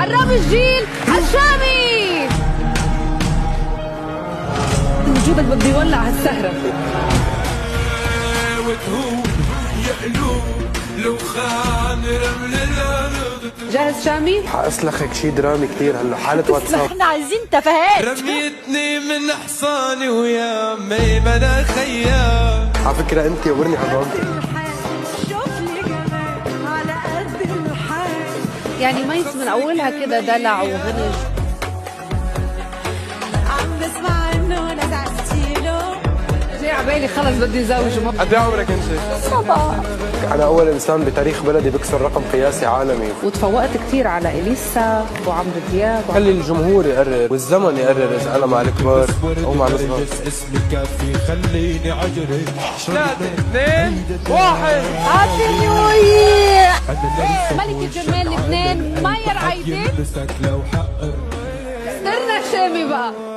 الرامي الجيل الشامي. وجودك بده يولع هالسهرة. جاهز شامي؟ حاسلخك شي درامي كتير هلا حالة واتساب. احنا عايزين تفاهات. رميتني من حصاني ويا مي بلا خيام. على فكرة انت ورني حضرتك. يعني ميس من اولها كده دلع وغنج. عم بسمع انه نزعتيله. جاي عبالي خلص بدي زوجه. قد ايه عمرك انت؟ صباح. انا اول انسان بتاريخ بلدي بكسر رقم قياسي عالمي. وتفوقت كتير على اليسا وعمرو دياب. خلي الجمهور يقرر والزمن يقرر اذا انا مع الكبار او مع الصغار. اسمي كافي خليني عجري. 3 2 1 هابي نيو يير. ملكة جمال لبنان مايا رعيدة. استنى شامي بقى.